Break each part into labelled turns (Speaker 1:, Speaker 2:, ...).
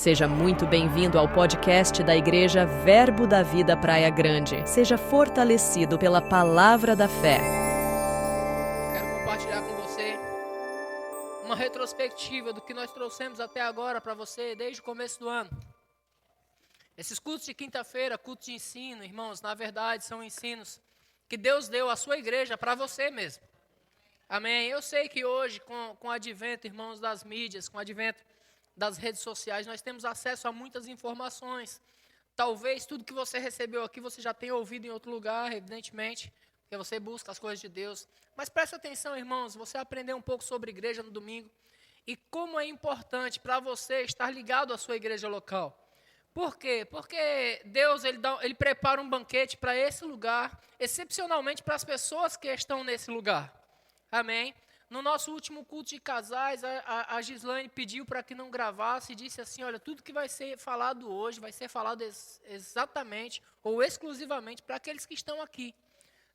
Speaker 1: Seja muito bem-vindo ao podcast da Igreja Verbo da Vida Praia Grande. Seja fortalecido pela palavra da fé.
Speaker 2: Quero compartilhar com você uma retrospectiva do que nós trouxemos até agora para você desde o começo do ano. Esses cultos de quinta-feira, cultos de ensino, irmãos, na verdade são ensinos que Deus deu à sua igreja para você mesmo. Amém? Eu sei que hoje, com o advento, irmãos, das mídias, com o advento das redes sociais, nós temos acesso a muitas informações. Talvez tudo que você recebeu aqui você já tenha ouvido em outro lugar, evidentemente, porque você busca as coisas de Deus. Mas preste atenção, irmãos, você aprendeu um pouco sobre igreja no domingo e como é importante para você estar ligado à sua igreja local. Por quê? Porque Deus ele prepara um banquete para esse lugar, excepcionalmente para as pessoas que estão nesse lugar. Amém? No nosso último culto de casais, a Gislaine pediu para que não gravasse e disse assim, olha, tudo que vai ser falado hoje vai ser falado exatamente ou exclusivamente para aqueles que estão aqui.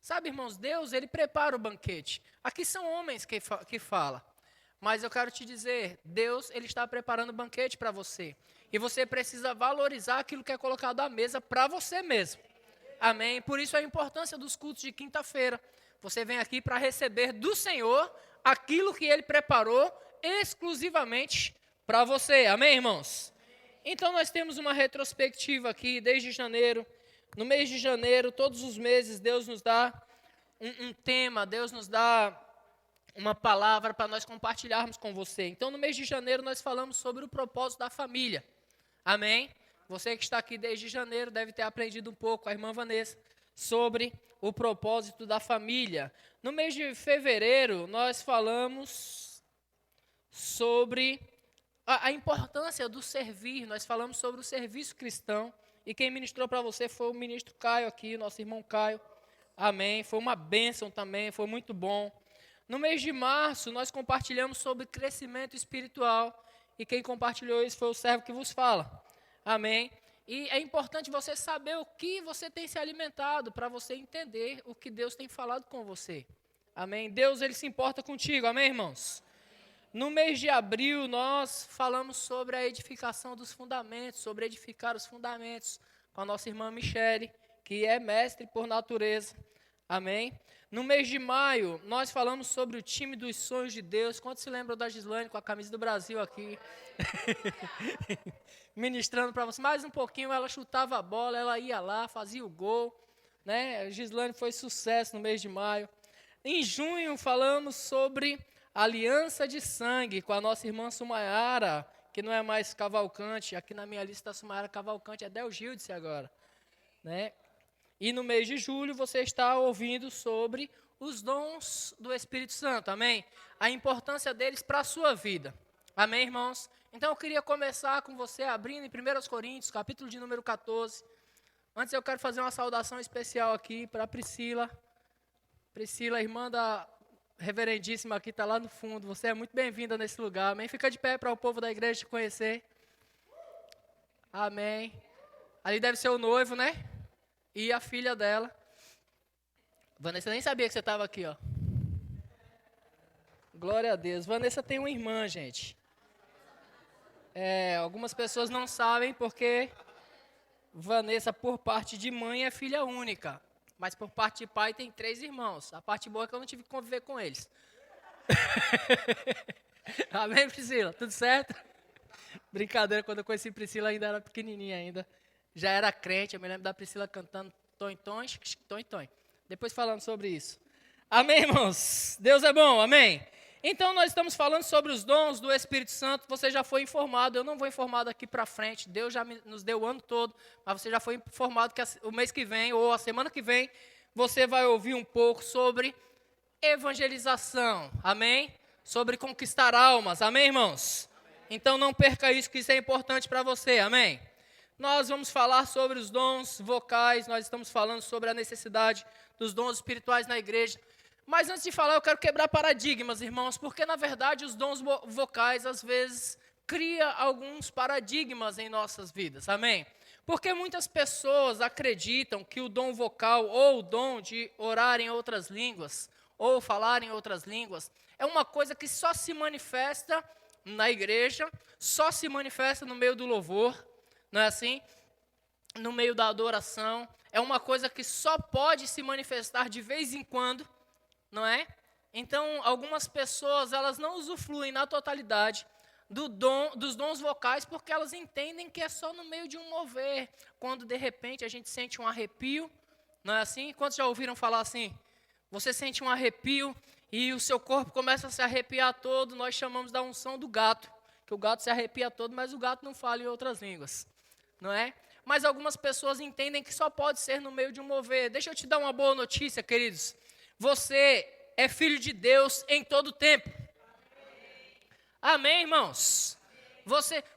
Speaker 2: Sabe, irmãos, Deus, ele prepara o banquete. Aqui são homens que falam. Mas eu quero te dizer, Deus, ele está preparando o banquete para você. E você precisa valorizar aquilo que é colocado à mesa para você mesmo. Amém? Por isso a importância dos cultos de quinta-feira. Você vem aqui para receber do Senhor aquilo que Ele preparou exclusivamente para você. Amém, irmãos? Então, nós temos uma retrospectiva aqui desde janeiro. No mês de janeiro, todos os meses, Deus nos dá um tema, Deus nos dá uma palavra para nós compartilharmos com você. Então, no mês de janeiro, nós falamos sobre o propósito da família. Amém? Você que está aqui desde janeiro deve ter aprendido um pouco com a irmã Vanessa sobre o propósito da família. No mês de fevereiro, nós falamos sobre a importância do servir. Nós falamos sobre o serviço cristão. E quem ministrou para você foi o ministro Caio aqui, nosso irmão Caio. Amém. Foi uma bênção também, foi muito bom. No mês de março, nós compartilhamos sobre crescimento espiritual. E quem compartilhou isso foi o servo que vos fala. Amém. E é importante você saber o que você tem se alimentado para você entender o que Deus tem falado com você. Amém? Deus, ele se importa contigo. Amém, irmãos? No mês de abril, nós falamos sobre a edificação dos fundamentos, sobre edificar os fundamentos, com a nossa irmã Michele, que é mestre por natureza. Amém? No mês de maio, nós falamos sobre o time dos sonhos de Deus. Quantos se lembram da Gislaine com a camisa do Brasil aqui? Ministrando para você. Mais um pouquinho, ela chutava a bola, ela ia lá, fazia o gol. Né? A Gislaine foi sucesso no mês de maio. Em junho, falamos sobre aliança de sangue com a nossa irmã Sumayara, que não é mais Cavalcante. Aqui na minha lista, a Sumayara Cavalcante é Del Gildice agora. Né? E no mês de julho você está ouvindo sobre os dons do Espírito Santo, amém? A importância deles para a sua vida, amém, irmãos? Então eu queria começar com você abrindo em 1 Coríntios, capítulo de número 14. Antes eu quero fazer uma saudação especial aqui para a Priscila. Priscila, irmã da reverendíssima aqui, está lá no fundo. Você é muito bem-vinda nesse lugar, amém? Fica de pé para o povo da igreja te conhecer. Amém. Ali deve ser o noivo, né? E a filha dela. Vanessa nem sabia que você estava aqui, ó. Glória a Deus. Vanessa tem uma irmã, gente. Algumas pessoas não sabem porque Vanessa, por parte de mãe, é filha única. Mas por parte de pai tem 3 irmãos. A parte boa é que eu não tive que conviver com eles. Amém, Priscila? Tudo certo? Brincadeira, quando eu conheci Priscila ainda era pequenininha ainda. Já era crente, eu me lembro da Priscila cantando Tom, Tom. Depois falando sobre isso. Amém, irmãos? Deus é bom, amém? Então, nós estamos falando sobre os dons do Espírito Santo. Você já foi informado, eu não vou informar daqui para frente. Deus já nos deu o ano todo, mas você já foi informado que o mês que vem, ou a semana que vem, você vai ouvir um pouco sobre evangelização, amém? Sobre conquistar almas, amém, irmãos? Então, não perca isso, que isso é importante para você, amém? Nós vamos falar sobre os dons vocais, nós estamos falando sobre a necessidade dos dons espirituais na igreja. Mas antes de falar, eu quero quebrar paradigmas, irmãos, porque na verdade os dons vocais às vezes criam alguns paradigmas em nossas vidas, amém? Porque muitas pessoas acreditam que o dom vocal ou o dom de orar em outras línguas ou falar em outras línguas é uma coisa que só se manifesta na igreja, só se manifesta no meio do louvor, não é assim? No meio da adoração. É uma coisa que só pode se manifestar de vez em quando, não é? Então, algumas pessoas, elas não usufruem na totalidade dos dons vocais, porque elas entendem que é só no meio de um mover, quando de repente a gente sente um arrepio, não é assim? Quantos já ouviram falar assim? Você sente um arrepio e o seu corpo começa a se arrepiar todo, nós chamamos da unção do gato, que o gato se arrepia todo, mas o gato não fala em outras línguas, não é? Mas algumas pessoas entendem que só pode ser no meio de um mover. Deixa eu te dar uma boa notícia, queridos. Você é filho de Deus em todo tempo. Amém, irmãos?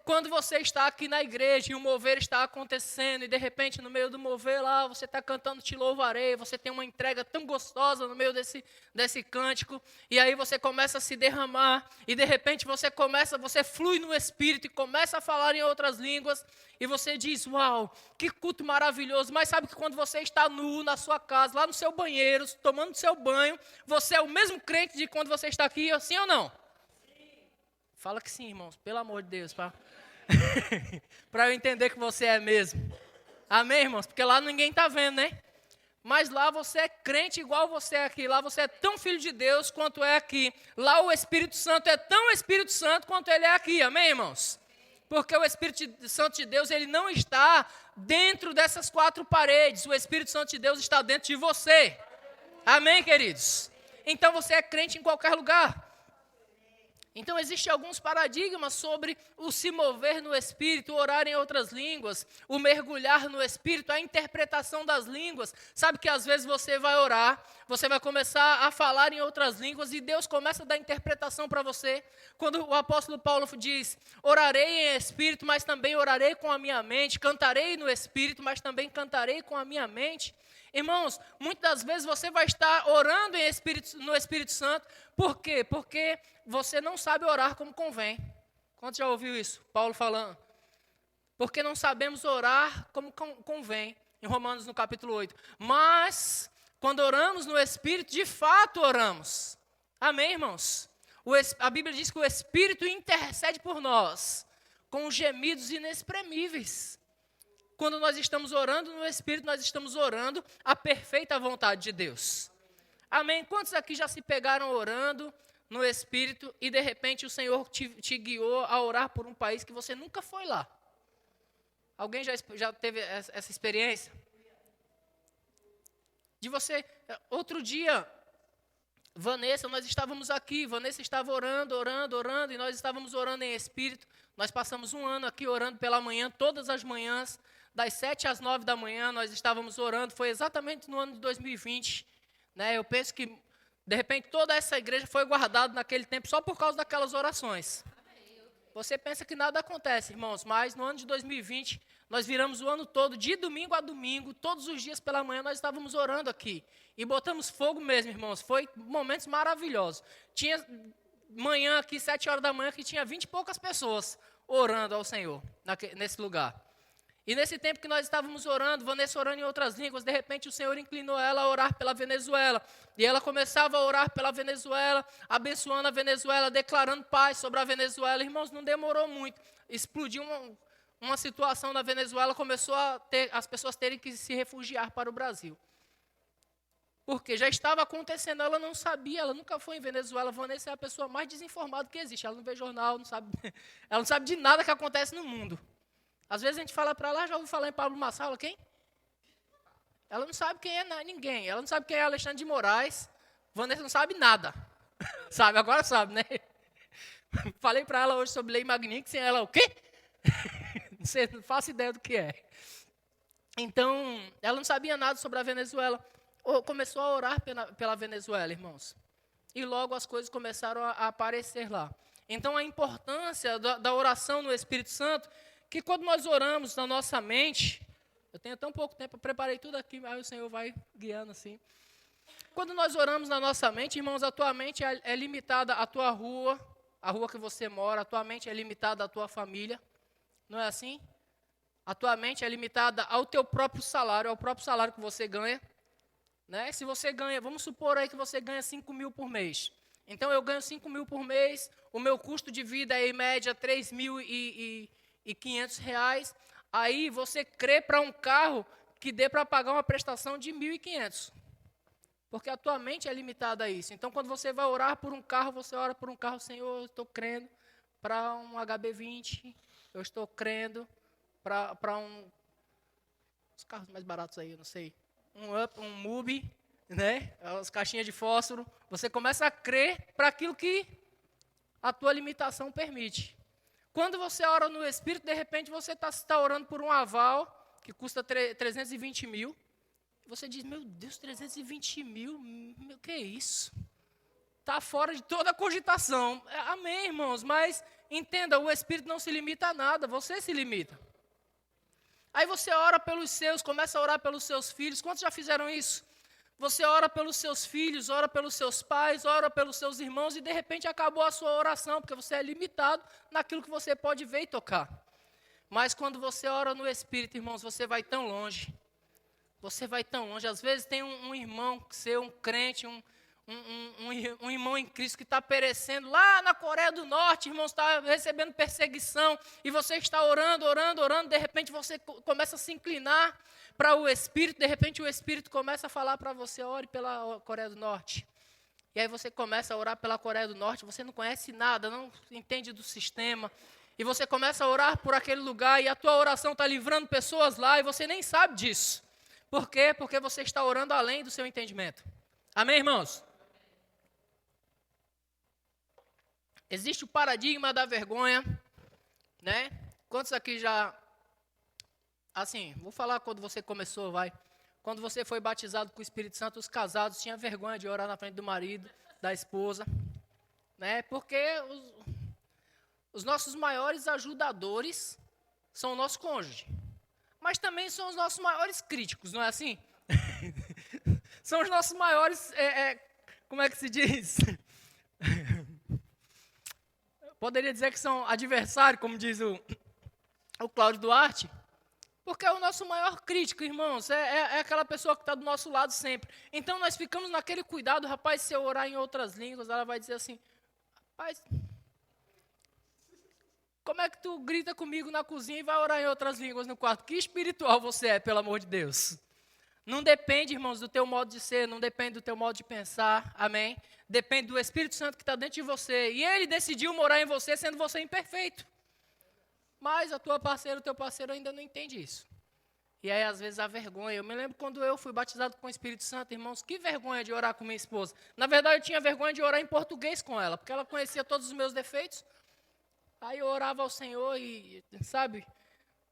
Speaker 2: Quando você está aqui na igreja e o mover está acontecendo, e de repente no meio do mover lá, você está cantando Te Louvarei, você tem uma entrega tão gostosa no meio desse cântico, e aí você começa a se derramar, e de repente você flui no Espírito e começa a falar em outras línguas, e você diz, uau, que culto maravilhoso, mas sabe que quando você está nu na sua casa, lá no seu banheiro, tomando seu banho, você é o mesmo crente de quando você está aqui, assim ou não? Fala que sim, irmãos, pelo amor de Deus, para eu entender que você é mesmo. Amém, irmãos? Porque lá ninguém está vendo, né? Mas lá você é crente igual você é aqui. Lá você é tão filho de Deus quanto é aqui. Lá o Espírito Santo é tão Espírito Santo quanto ele é aqui. Amém, irmãos? Porque o Espírito Santo de Deus, ele não está dentro dessas quatro paredes. O Espírito Santo de Deus está dentro de você. Amém, queridos? Então você é crente em qualquer lugar. Então, existem alguns paradigmas sobre o se mover no Espírito, o orar em outras línguas, o mergulhar no Espírito, a interpretação das línguas. Sabe que às vezes você vai orar, você vai começar a falar em outras línguas e Deus começa a dar interpretação para você. Quando o apóstolo Paulo diz, orarei em Espírito, mas também orarei com a minha mente, cantarei no Espírito, mas também cantarei com a minha mente. Irmãos, muitas das vezes você vai estar orando no Espírito Santo. Por quê? Porque você não sabe orar como convém. Quantos já ouviu isso? Paulo falando. Porque não sabemos orar como convém. Em Romanos, no capítulo 8. Mas, quando oramos no Espírito, de fato oramos. Amém, irmãos? A Bíblia diz que o Espírito intercede por nós com gemidos inexprimíveis. Quando nós estamos orando no Espírito, nós estamos orando a perfeita vontade de Deus. Amém? Quantos aqui já se pegaram orando no Espírito e de repente o Senhor te guiou a orar por um país que você nunca foi lá? Alguém já teve essa experiência? De você, outro dia, Vanessa, nós estávamos aqui, Vanessa estava orando, e nós estávamos orando em Espírito. Nós passamos um ano aqui orando pela manhã, todas as manhãs, das 7 às 9 da manhã, nós estávamos orando, foi exatamente no ano de 2020, né? Eu penso que, de repente, toda essa igreja foi guardada naquele tempo só por causa daquelas orações. Você pensa que nada acontece, irmãos, mas no ano de 2020, nós viramos o ano todo, de domingo a domingo, todos os dias pela manhã, nós estávamos orando aqui, e botamos fogo mesmo, irmãos, foi momentos maravilhosos. Tinha manhã aqui, 7 horas da manhã, que tinha 20 e poucas pessoas orando ao Senhor, nesse lugar. E nesse tempo que nós estávamos orando, Vanessa orando em outras línguas, de repente o Senhor inclinou ela a orar pela Venezuela. E ela começava a orar pela Venezuela, abençoando a Venezuela, declarando paz sobre a Venezuela. Irmãos, não demorou muito. Explodiu uma situação na Venezuela, começou as pessoas terem que se refugiar para o Brasil. Porque já estava acontecendo, ela não sabia, ela nunca foi em Venezuela. Vanessa é a pessoa mais desinformada que existe. Ela não vê jornal, ela não sabe de nada que acontece no mundo. Às vezes a gente fala para lá, já ouviu falar em Pablo Marçal, quem? Ela não sabe quem é ninguém. Ela não sabe quem é Alexandre de Moraes. Vanessa não sabe nada. Sabe, agora sabe, né? Falei para ela hoje sobre lei magnífica, sem ela o quê? Não faço ideia do que é. Então, ela não sabia nada sobre a Venezuela. Começou a orar pela Venezuela, irmãos. E logo as coisas começaram a aparecer lá. Então, a importância da oração no Espírito Santo, que quando nós oramos na nossa mente, eu tenho tão pouco tempo, eu preparei tudo aqui, aí o Senhor vai guiando assim. Quando nós oramos na nossa mente, irmãos, a tua mente é limitada à tua rua, a rua que você mora, a tua mente é limitada à tua família, não é assim? A tua mente é limitada ao teu próprio salário, ao próprio salário que você ganha. Né? Se você ganha, vamos supor aí que você ganha 5 mil por mês. Então eu ganho 5 mil por mês, o meu custo de vida é em média R$3.500. Aí você crê para um carro que dê para pagar uma prestação de 1.500. Porque a tua mente é limitada a isso. Então quando você vai orar por um carro, você ora por um carro, Senhor, eu estou crendo para um HB20, eu estou crendo para os carros mais baratos aí, eu não sei, um Mubi, né? As caixinhas de fósforo. Você começa a crer para aquilo que a tua limitação permite. Quando você ora no Espírito, de repente você está orando por um aval que custa 320 mil. Você diz, meu Deus, 320 mil, o que é isso? Está fora de toda a cogitação. Amém, irmãos, mas entenda, o Espírito não se limita a nada, você se limita. Aí você ora pelos seus, começa a orar pelos seus filhos. Quantos já fizeram isso? Você ora pelos seus filhos, ora pelos seus pais, ora pelos seus irmãos e de repente acabou a sua oração, porque você é limitado naquilo que você pode ver e tocar. Mas quando você ora no Espírito, irmãos, você vai tão longe. Você vai tão longe. Às vezes tem um irmão seu, um crente, um irmão em Cristo que está perecendo lá na Coreia do Norte, irmãos, está recebendo perseguição, e você está orando, de repente você começa a se inclinar para o Espírito, de repente o Espírito começa a falar para você, ore pela Coreia do Norte. E aí você começa a orar pela Coreia do Norte, você não conhece nada, não entende do sistema, e você começa a orar por aquele lugar, e a tua oração está livrando pessoas lá, e você nem sabe disso. Por quê? Porque você está orando além do seu entendimento. Amém, irmãos? Existe o paradigma da vergonha, né? Quantos aqui já... Assim, vou falar quando você começou, vai. Quando você foi batizado com o Espírito Santo, os casados tinham vergonha de orar na frente do marido, da esposa, né? Porque os nossos maiores ajudadores são o nosso cônjuge. Mas também são os nossos maiores críticos, não é assim? São os nossos maiores, como é que se diz? Poderia dizer que são adversários, como diz o Cláudio Duarte, porque é o nosso maior crítico, irmãos, é aquela pessoa que está do nosso lado sempre. Então nós ficamos naquele cuidado, rapaz, se eu orar em outras línguas, ela vai dizer assim, rapaz, como é que tu grita comigo na cozinha e vai orar em outras línguas no quarto? Que espiritual você é, pelo amor de Deus. Não depende, irmãos, do teu modo de ser, não depende do teu modo de pensar, amém? Depende do Espírito Santo que está dentro de você. E Ele decidiu morar em você, sendo você imperfeito. Mas a tua parceira, o teu parceiro ainda não entende isso. E aí, às vezes, a vergonha. Eu me lembro quando eu fui batizado com o Espírito Santo, irmãos, que vergonha de orar com minha esposa. Na verdade, eu tinha vergonha de orar em português com ela, porque ela conhecia todos os meus defeitos. Aí eu orava ao Senhor e, sabe,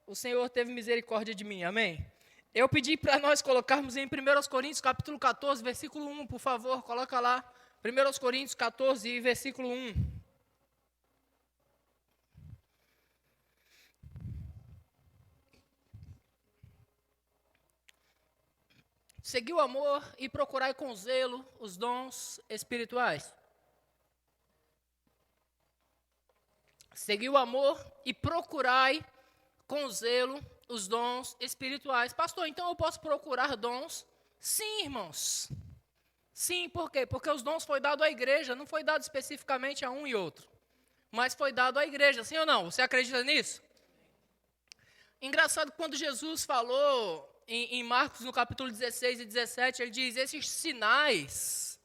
Speaker 2: o Senhor teve misericórdia de mim, amém? Eu pedi para nós colocarmos em 1 Coríntios, capítulo 14, versículo 1, por favor, coloca lá. 1 Coríntios 14, versículo 1. Segui o amor e procurai com zelo os dons espirituais. Segui o amor e procurai com zelo os dons espirituais. Pastor, então eu posso procurar dons? Sim, irmãos. Sim, por quê? Porque os dons foi dado à igreja, não foi dado especificamente a um e outro. Mas foi dado à igreja, sim ou não? Você acredita nisso? Engraçado, quando Jesus falou em Marcos, no capítulo 16 e 17, ele diz, esses sinais,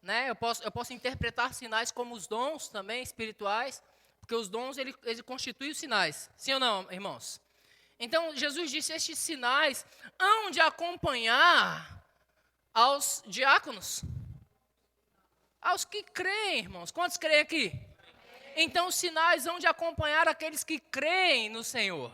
Speaker 2: né? Eu posso interpretar sinais como os dons também espirituais, porque os dons, ele constituem os sinais. Sim ou não, irmãos? Então, Jesus disse, estes sinais hão de acompanhar aos diáconos. Aos que creem, irmãos. Quantos creem aqui? Então, os sinais hão de acompanhar aqueles que creem no Senhor.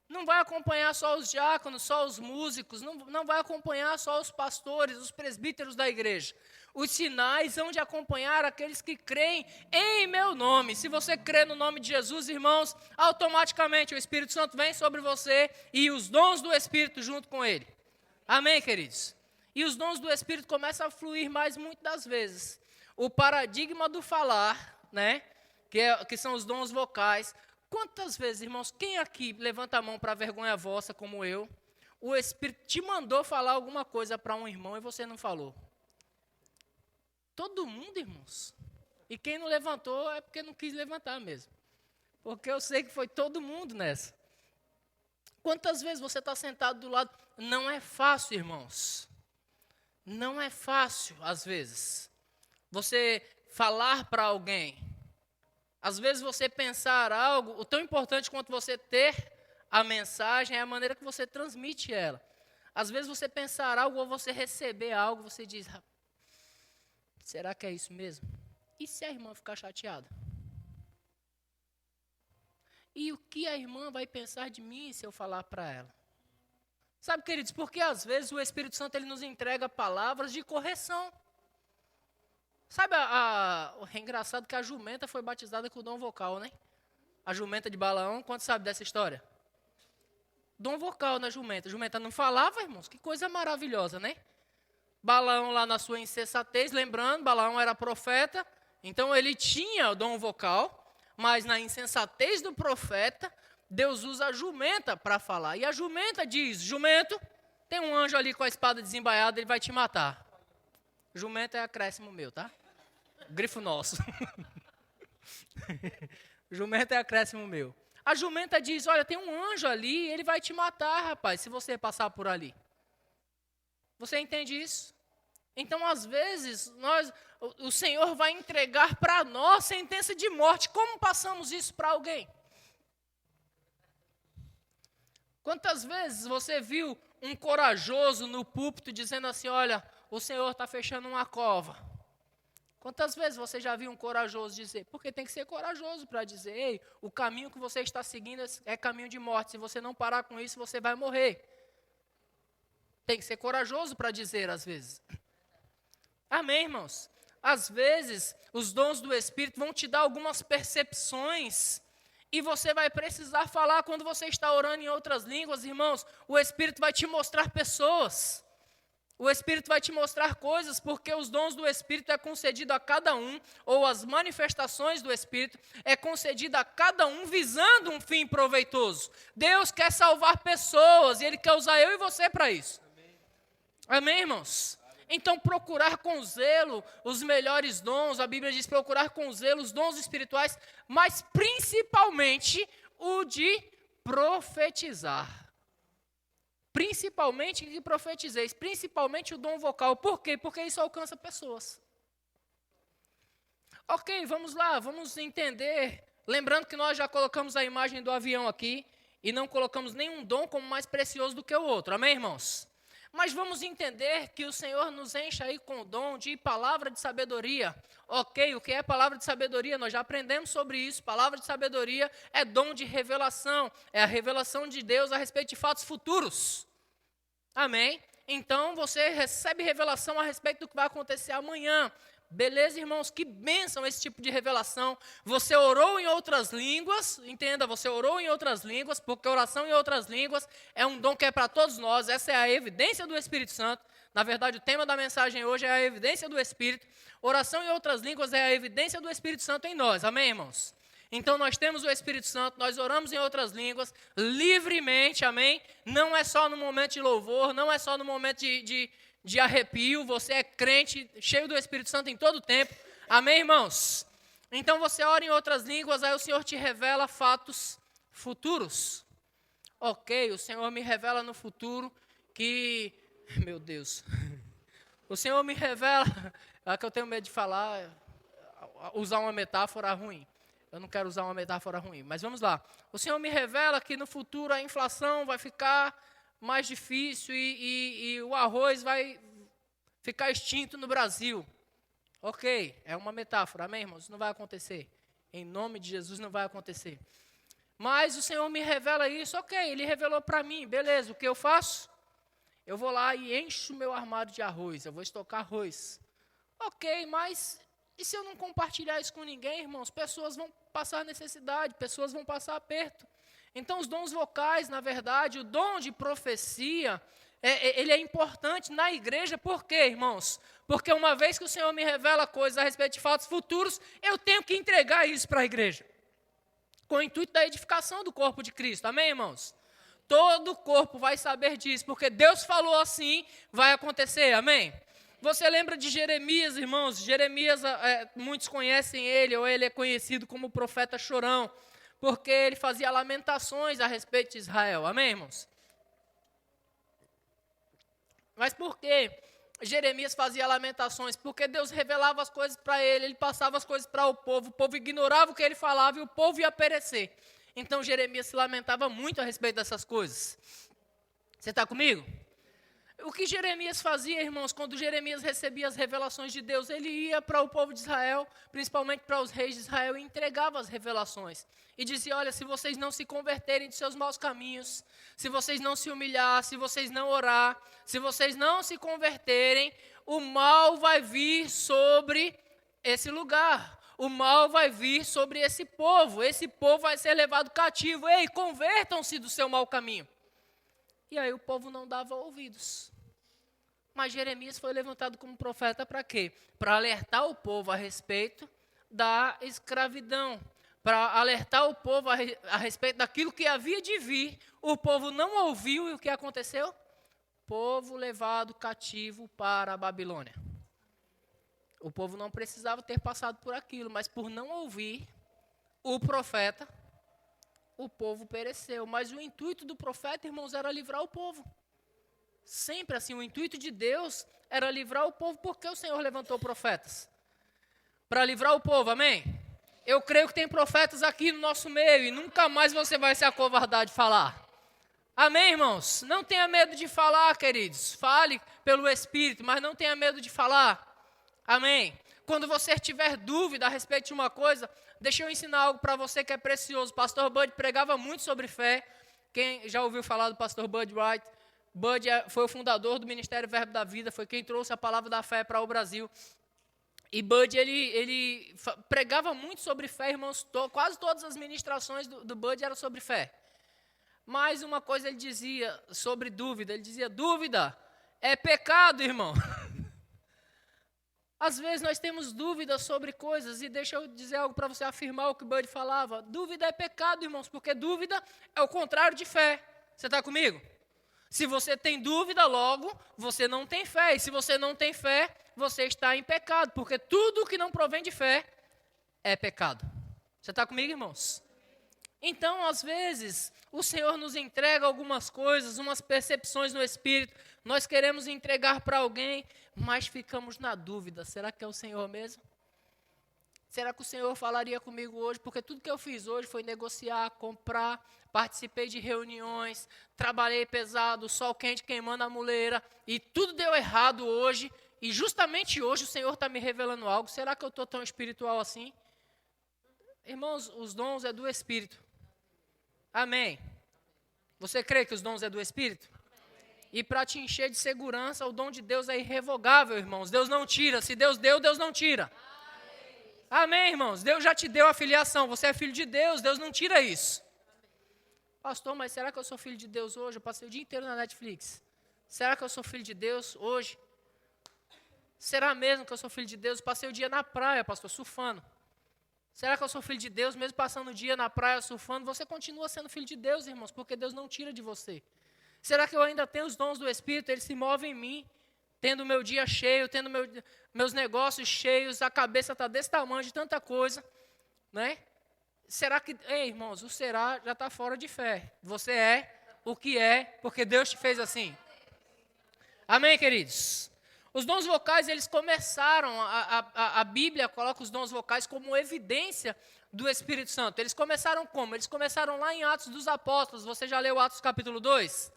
Speaker 2: Não vai acompanhar só os diáconos, só os músicos, não vai acompanhar só os pastores, os presbíteros da igreja. Os sinais hão de acompanhar aqueles que creem em meu nome. Se você crê no nome de Jesus, irmãos, automaticamente o Espírito Santo vem sobre você e os dons do Espírito junto com ele. Amém, queridos? E os dons do Espírito começam a fluir mais muitas das vezes. O paradigma do falar, né, que são os dons vocais. Quantas vezes, irmãos, quem aqui levanta a mão para vergonha vossa, como eu, o Espírito te mandou falar alguma coisa para um irmão e você não falou? Todo mundo, irmãos. E quem não levantou é porque não quis levantar mesmo. Porque eu sei que foi todo mundo nessa. Quantas vezes você está sentado do lado? Não é fácil, irmãos. Não é fácil, às vezes, você falar para alguém. Às vezes você pensar algo, o tão importante quanto você ter a mensagem é a maneira que você transmite ela. Às vezes você pensar algo ou você receber algo, você diz, será que é isso mesmo? E se a irmã ficar chateada? E o que a irmã vai pensar de mim se eu falar para ela? Sabe, queridos, porque às vezes o Espírito Santo ele nos entrega palavras de correção. Sabe, é engraçado que a jumenta foi batizada com o dom vocal, né? A jumenta de Balaão, quanto sabe dessa história? Dom vocal na jumenta. A jumenta não falava, irmãos, que coisa maravilhosa, né? Balaão lá na sua insensatez, lembrando, Balaão era profeta, então ele tinha o dom vocal, mas na insensatez do profeta, Deus usa a jumenta para falar. E a jumenta diz, jumento, tem um anjo ali com a espada desembaiada, ele vai te matar. Jumento é acréscimo meu, tá? Grifo nosso. Jumento é acréscimo meu. A jumenta diz, olha, tem um anjo ali, ele vai te matar, rapaz, se você passar por ali. Você entende isso? Então, às vezes, o Senhor vai entregar para nós sentença de morte. Como passamos isso para alguém? Quantas vezes você viu um corajoso no púlpito dizendo assim, olha, o Senhor está fechando uma cova? Quantas vezes você já viu um corajoso dizer? Porque tem que ser corajoso para dizer, ei, o caminho que você está seguindo é caminho de morte. Se você não parar com isso, você vai morrer. Tem que ser corajoso para dizer, às vezes. Amém, irmãos? Às vezes, os dons do Espírito vão te dar algumas percepções e você vai precisar falar quando você está orando em outras línguas, irmãos. O Espírito vai te mostrar pessoas. O Espírito vai te mostrar coisas, porque os dons do Espírito é concedido a cada um, ou as manifestações do Espírito é concedido a cada um visando um fim proveitoso. Deus quer salvar pessoas e Ele quer usar eu e você para isso. Amém, irmãos? Então, procurar com zelo os melhores dons, a Bíblia diz procurar com zelo os dons espirituais, mas principalmente o de profetizar. Principalmente que profetizeis, principalmente o dom vocal. Por quê? Porque isso alcança pessoas. Ok, vamos lá, vamos entender. Lembrando que nós já colocamos a imagem do avião aqui e não colocamos nenhum dom como mais precioso do que o outro. Amém, irmãos? Mas vamos entender que o Senhor nos enche aí com o dom de palavra de sabedoria. Ok, o que é palavra de sabedoria? Nós já aprendemos sobre isso. Palavra de sabedoria é dom de revelação. É a revelação de Deus a respeito de fatos futuros. Amém? Então você recebe revelação a respeito do que vai acontecer amanhã. Beleza, irmãos? Que bênção esse tipo de revelação. Você orou em outras línguas, entenda, você orou em outras línguas, porque oração em outras línguas é um dom que é para todos nós. Essa é a evidência do Espírito Santo. Na verdade, o tema da mensagem hoje é a evidência do Espírito. Oração em outras línguas é a evidência do Espírito Santo em nós. Amém, irmãos? Então, nós temos o Espírito Santo, nós oramos em outras línguas, livremente, amém? Não é só no momento de louvor, não é só no momento de arrepio, você é crente, cheio do Espírito Santo em todo o tempo. Amém, irmãos? Então, você ora em outras línguas, aí o Senhor te revela fatos futuros. Ok, o Senhor me revela no futuro que... Meu Deus. O Senhor me revela... É que eu tenho medo de falar, usar uma metáfora ruim. Eu não quero usar uma metáfora ruim, mas vamos lá. O Senhor me revela que no futuro a inflação vai ficar mais difícil e o arroz vai ficar extinto no Brasil. Ok, é uma metáfora, amém, irmãos? Isso não vai acontecer. Em nome de Jesus não vai acontecer. Mas o Senhor me revela isso, ok, Ele revelou para mim, beleza, o que eu faço? Eu vou lá e encho o meu armário de arroz, eu vou estocar arroz. Ok, mas... E se eu não compartilhar isso com ninguém, irmãos, pessoas vão passar necessidade, pessoas vão passar aperto. Então, os dons vocais, na verdade, o dom de profecia, ele é importante na igreja. Por quê, irmãos? Porque uma vez que o Senhor me revela coisas a respeito de fatos futuros, eu tenho que entregar isso para a igreja. Com o intuito da edificação do corpo de Cristo. Amém, irmãos? Todo o corpo vai saber disso, porque Deus falou assim, vai acontecer. Amém? Você lembra de Jeremias, irmãos? Jeremias, muitos conhecem ele, ou ele é conhecido como o profeta chorão, porque ele fazia lamentações a respeito de Israel. Amém, irmãos? Mas por que Jeremias fazia lamentações? Porque Deus revelava as coisas para ele, ele passava as coisas para o povo ignorava o que ele falava e o povo ia perecer. Então Jeremias se lamentava muito a respeito dessas coisas. Você está comigo? O que Jeremias fazia, irmãos, quando Jeremias recebia as revelações de Deus, ele ia para o povo de Israel, principalmente para os reis de Israel, e entregava as revelações. E dizia, olha, se vocês não se converterem de seus maus caminhos, se vocês não se humilhar, se vocês não orar, se vocês não se converterem, o mal vai vir sobre esse lugar. O mal vai vir sobre esse povo vai ser levado cativo. Ei, convertam-se do seu mau caminho. E aí o povo não dava ouvidos. Mas Jeremias foi levantado como profeta para quê? Para alertar o povo a respeito da escravidão. Para alertar o povo a respeito daquilo que havia de vir. O povo não ouviu e o que aconteceu? Povo levado cativo para a Babilônia. O povo não precisava ter passado por aquilo, mas por não ouvir o profeta, o povo pereceu. Mas o intuito do profeta, irmãos, era livrar o povo. Sempre assim, o intuito de Deus era livrar o povo. Por que o Senhor levantou profetas? Para livrar o povo, amém? Eu creio que tem profetas aqui no nosso meio e nunca mais você vai se acovardar de falar. Amém, irmãos? Não tenha medo de falar, queridos. Fale pelo Espírito, mas não tenha medo de falar. Amém? Quando você tiver dúvida a respeito de uma coisa, deixa eu ensinar algo para você que é precioso. Pastor Bud pregava muito sobre fé. Quem já ouviu falar do pastor Bud Wright? Bud foi o fundador do Ministério Verbo da Vida, foi quem trouxe a palavra da fé para o Brasil. E Bud, ele pregava muito sobre fé, irmãos. Quase todas as ministrações do Bud eram sobre fé. Mas uma coisa ele dizia sobre dúvida. Ele dizia, dúvida é pecado, irmão. Às vezes nós temos dúvidas sobre coisas, e deixa eu dizer algo para você afirmar o que o Bud falava. Dúvida é pecado, irmãos, porque dúvida é o contrário de fé. Você está comigo? Se você tem dúvida, logo, você não tem fé. E se você não tem fé, você está em pecado, porque tudo que não provém de fé é pecado. Você está comigo, irmãos? Então, às vezes, o Senhor nos entrega algumas coisas, umas percepções no Espírito, nós queremos entregar para alguém, mas ficamos na dúvida, será que é o Senhor mesmo? Será que o Senhor falaria comigo hoje? Porque tudo que eu fiz hoje foi negociar, comprar, participei de reuniões, trabalhei pesado, sol quente queimando a muleira, e tudo deu errado hoje, e justamente hoje o Senhor está me revelando algo. Será que eu estou tão espiritual assim? Irmãos, os dons é do Espírito. Amém. Você crê que os dons é do Espírito? E para te encher de segurança, o dom de Deus é irrevogável, irmãos. Deus não tira. Se Deus deu, Deus não tira. Amém, irmãos. Deus já te deu a filiação. Você é filho de Deus. Deus não tira isso. Pastor, mas será que eu sou filho de Deus hoje? Eu passei o dia inteiro na Netflix. Será que eu sou filho de Deus hoje? Será mesmo que eu sou filho de Deus? Passei o dia na praia, pastor, surfando. Será que eu sou filho de Deus, mesmo passando o dia na praia surfando? Você continua sendo filho de Deus, irmãos, porque Deus não tira de você. Será que eu ainda tenho os dons do Espírito? Eles se movem em mim, tendo o meu dia cheio, tendo meus negócios cheios, a cabeça está desse tamanho de tanta coisa, né? Será que, ei, irmãos, o será já está fora de fé. Você é o que é, porque Deus te fez assim. Amém, queridos? Os dons vocais, eles começaram, a Bíblia coloca os dons vocais como evidência do Espírito Santo. Eles começaram como? Eles começaram lá em Atos dos Apóstolos. Você já leu Atos capítulo 2?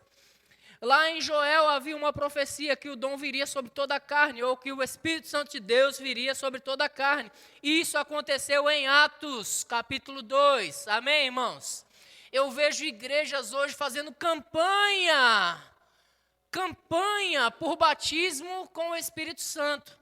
Speaker 2: Lá em Joel havia uma profecia que o dom viria sobre toda a carne, ou que o Espírito Santo de Deus viria sobre toda a carne. E isso aconteceu em Atos capítulo 2. Amém, irmãos? Eu vejo igrejas hoje fazendo campanha por batismo com o Espírito Santo.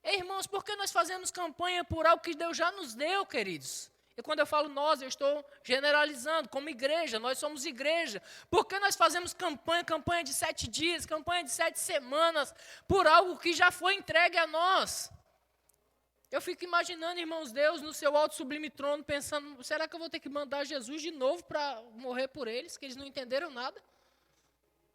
Speaker 2: Ei, irmãos, por que nós fazemos campanha por algo que Deus já nos deu, queridos? E quando eu falo nós, eu estou generalizando, como igreja, nós somos igreja. Por que nós fazemos campanha de 7 dias, campanha de 7 semanas, por algo que já foi entregue a nós? Eu fico imaginando, irmãos, Deus no seu alto sublime trono, pensando, será que eu vou ter que mandar Jesus de novo para morrer por eles, que eles não entenderam nada?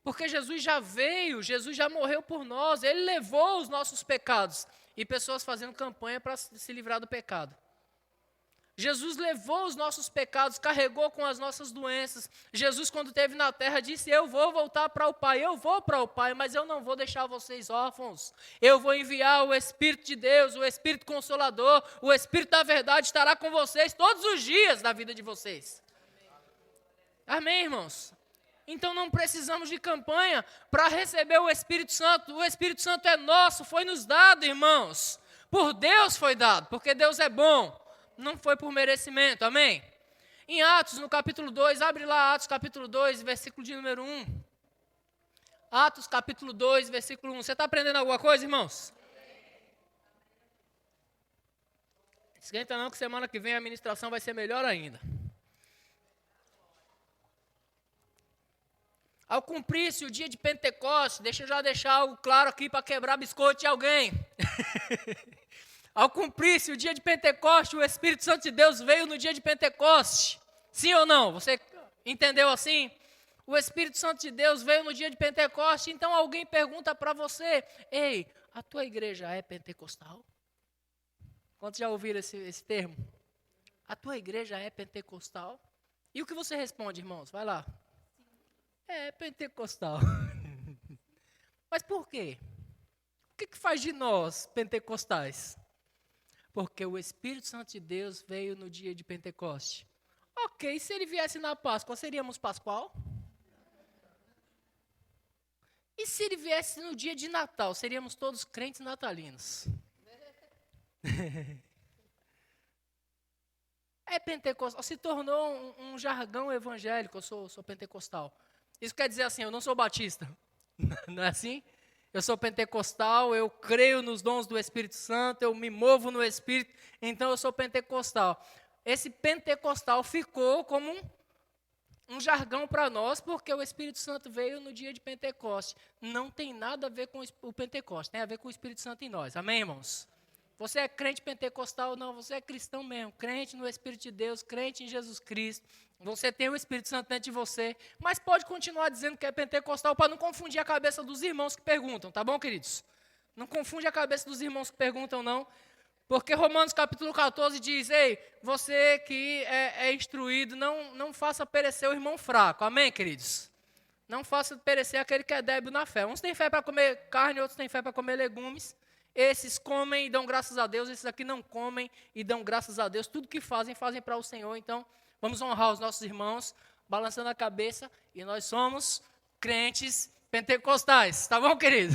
Speaker 2: Porque Jesus já veio, Jesus já morreu por nós, Ele levou os nossos pecados. E pessoas fazendo campanha para se livrar do pecado. Jesus levou os nossos pecados, carregou com as nossas doenças. Jesus, quando esteve na terra, disse: eu vou voltar para o Pai, eu vou para o Pai, mas eu não vou deixar vocês órfãos. Eu vou enviar o Espírito de Deus, o Espírito Consolador, o Espírito da verdade estará com vocês todos os dias da vida de vocês. Amém, irmãos? Então não precisamos de campanha para receber o Espírito Santo. O Espírito Santo é nosso, foi nos dado, irmãos. Por Deus foi dado, porque Deus é bom. Não foi por merecimento, amém? Em Atos, no capítulo 2, abre lá Atos capítulo 2, versículo de número 1. Atos capítulo 2, versículo 1. Você está aprendendo alguma coisa, irmãos? Esquenta não, que semana que vem a ministração vai ser melhor ainda. Ao cumprir-se o dia de Pentecostes, deixa eu já deixar algo claro aqui para quebrar biscoito de alguém. Ao cumprir-se o dia de Pentecostes, o Espírito Santo de Deus veio no dia de Pentecostes. Sim ou não? Você entendeu assim? O Espírito Santo de Deus veio no dia de Pentecostes, então alguém pergunta para você: ei, a tua igreja é pentecostal? Quantos já ouviram esse termo? A tua igreja é pentecostal? E o que você responde, irmãos? Vai lá. É pentecostal. Mas por quê? O que faz de nós pentecostais? Porque o Espírito Santo de Deus veio no dia de Pentecoste. Ok, se ele viesse na Páscoa, seríamos Pascual? E se ele viesse no dia de Natal, seríamos todos crentes natalinos? É pentecostal, se tornou um jargão evangélico, eu sou pentecostal. Isso quer dizer assim, eu não sou batista, não é assim? Eu sou pentecostal, eu creio nos dons do Espírito Santo, eu me movo no Espírito, então eu sou pentecostal. Esse pentecostal ficou como um jargão para nós, porque o Espírito Santo veio no dia de Pentecoste. Não tem nada a ver com o Pentecoste, tem a ver com o Espírito Santo em nós. Amém, irmãos? Você é crente pentecostal? Não, você é cristão mesmo, crente no Espírito de Deus, crente em Jesus Cristo. Você tem o Espírito Santo dentro de você, mas pode continuar dizendo que é pentecostal para não confundir a cabeça dos irmãos que perguntam, tá bom, queridos? Não confunde a cabeça dos irmãos que perguntam, não. Porque Romanos capítulo 14 diz: ei, você que é instruído, não faça perecer o irmão fraco. Amém, queridos? Não faça perecer aquele que é débil na fé. Uns têm fé para comer carne, outros têm fé para comer legumes. Esses comem e dão graças a Deus, esses aqui não comem e dão graças a Deus. Tudo que fazem para o Senhor. Então, vamos honrar os nossos irmãos, balançando a cabeça. E nós somos crentes pentecostais. Tá bom, querido?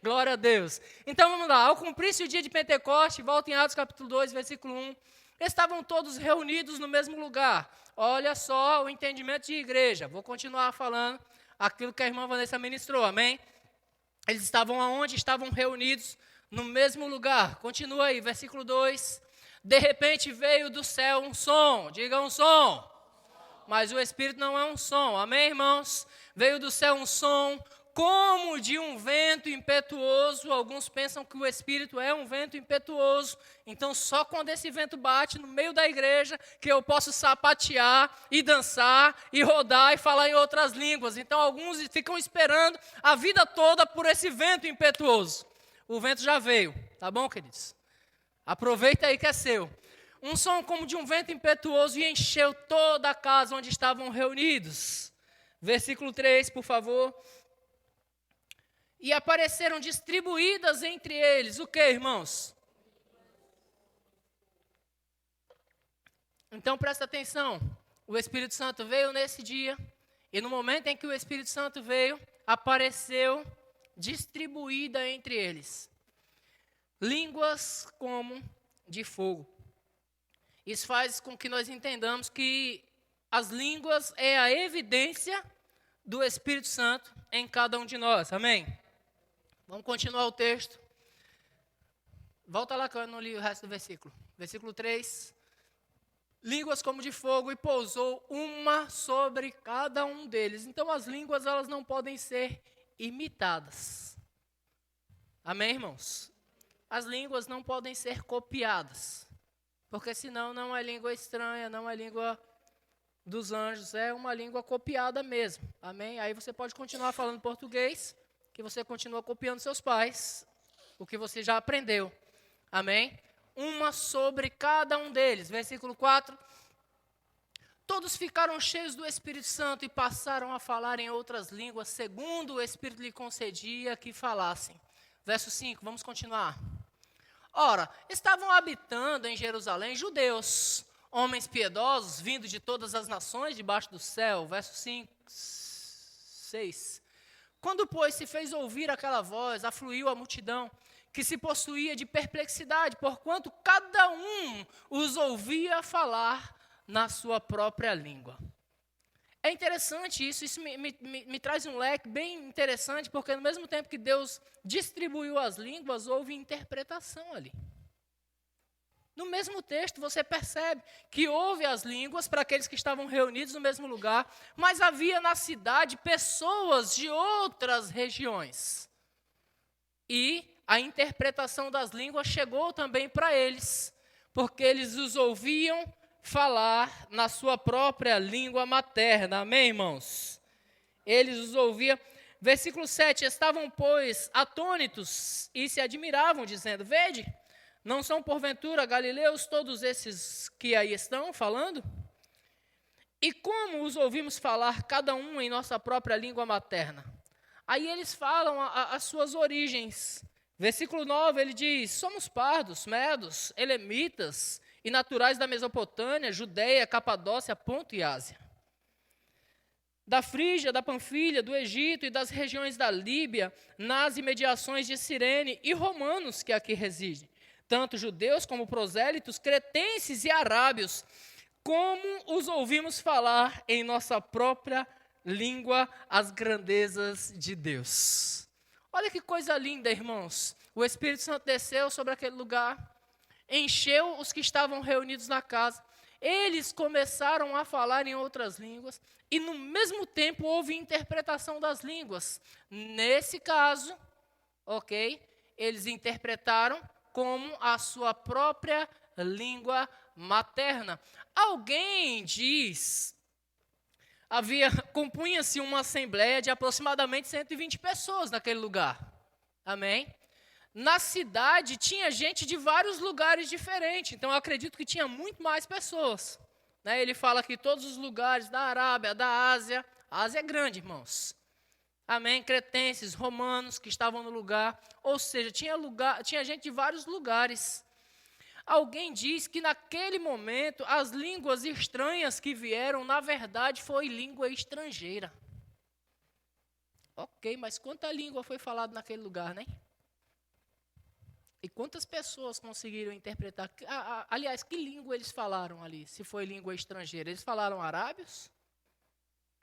Speaker 2: Glória a Deus. Então, vamos lá. Ao cumprir-se o dia de Pentecoste, volta em Atos capítulo 2, versículo 1. Estavam todos reunidos no mesmo lugar. Olha só o entendimento de igreja. Vou continuar falando aquilo que a irmã Vanessa ministrou. Amém? Eles estavam aonde? Estavam reunidos no mesmo lugar. Continua aí, versículo 2. De repente veio do céu um som. Diga um som. Mas o Espírito não é um som. Amém, irmãos? Veio do céu um som como de um vento impetuoso. Alguns pensam que o Espírito é um vento impetuoso. Então, só quando esse vento bate no meio da igreja, que eu posso sapatear e dançar e rodar e falar em outras línguas. Então, alguns ficam esperando a vida toda por esse vento impetuoso. O vento já veio, tá bom, queridos? Aproveita aí que é seu. Um som como de um vento impetuoso e encheu toda a casa onde estavam reunidos. Versículo 3, por favor. E apareceram distribuídas entre eles. O que, irmãos? Então, presta atenção. O Espírito Santo veio nesse dia. E no momento em que o Espírito Santo veio, apareceu distribuída entre eles línguas como de fogo. Isso faz com que nós entendamos que as línguas é a evidência do Espírito Santo em cada um de nós. Amém? Vamos continuar o texto. Volta lá que eu não li o resto do versículo. Versículo 3. Línguas como de fogo, e pousou uma sobre cada um deles. Então as línguas, elas não podem ser imitadas. Amém, irmãos? As línguas não podem ser copiadas. Porque senão não é língua estranha, não é língua dos anjos é uma língua copiada mesmo. Amém? Aí você pode continuar falando português, que você continua copiando seus pais, o que você já aprendeu. Amém? Uma sobre cada um deles. Versículo 4. Todos ficaram cheios do Espírito Santo e passaram a falar em outras línguas, segundo o Espírito lhe concedia que falassem. Verso 5, vamos continuar. Ora, estavam habitando em Jerusalém judeus, homens piedosos, vindos de todas as nações debaixo do céu. Verso 5, 6. Quando, pois, se fez ouvir aquela voz, afluiu a multidão, que se possuía de perplexidade, porquanto cada um os ouvia falar na sua própria língua. É interessante isso me traz um leque bem interessante, porque no mesmo tempo que Deus distribuiu as línguas, houve interpretação ali. No mesmo texto você percebe que houve as línguas para aqueles que estavam reunidos no mesmo lugar, mas havia na cidade pessoas de outras regiões. E a interpretação das línguas chegou também para eles, porque eles os ouviam falar na sua própria língua materna. Amém, irmãos? Eles os ouviam. Versículo 7, estavam, pois, atônitos e se admiravam, dizendo, vede, não são porventura galileus todos esses que aí estão falando? E como os ouvimos falar, cada um em nossa própria língua materna? Aí eles falam as suas origens. Versículo 9, ele diz, somos pardos, medos, elemitas, e naturais da Mesopotâmia, Judeia, Capadócia, Ponto e Ásia. Da Frígia, da Panfilha, do Egito e das regiões da Líbia, nas imediações de Cirene, e romanos que aqui residem, tanto judeus como prosélitos, cretenses e arábios, como os ouvimos falar em nossa própria língua as grandezas de Deus. Olha que coisa linda, irmãos. O Espírito Santo desceu sobre aquele lugar, encheu os que estavam reunidos na casa, eles começaram a falar em outras línguas, e no mesmo tempo houve interpretação das línguas. Nesse caso, eles interpretaram como a sua própria língua materna. Alguém diz, compunha-se uma assembleia de aproximadamente 120 pessoas naquele lugar. Amém? Na cidade tinha gente de vários lugares diferentes, então eu acredito que tinha muito mais pessoas. Ele fala que todos os lugares da Arábia, da Ásia, a Ásia é grande, irmãos. Amém? Cretenses, romanos que estavam no lugar, ou seja, tinha gente de vários lugares. Alguém diz que naquele momento as línguas estranhas que vieram, na verdade, foi língua estrangeira. Mas quanta língua foi falada naquele lugar, né? E quantas pessoas conseguiram interpretar? Aliás, que língua eles falaram ali, se foi língua estrangeira? Eles falaram arábios?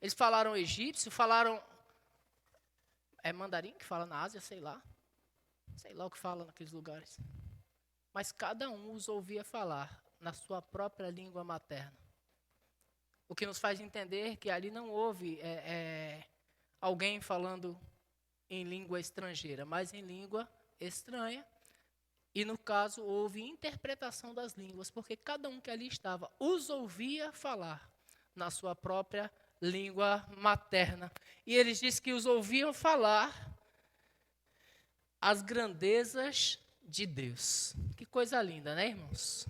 Speaker 2: Eles falaram egípcio? Falaram... É mandarim que fala na Ásia, sei lá. Sei lá o que fala naqueles lugares. Mas cada um os ouvia falar na sua própria língua materna. O que nos faz entender que ali não houve alguém falando em língua estrangeira, mas em língua estranha. E, no caso, houve interpretação das línguas, porque cada um que ali estava os ouvia falar na sua própria língua materna. E eles dizem que os ouviam falar as grandezas de Deus. Que coisa linda, né, irmãos?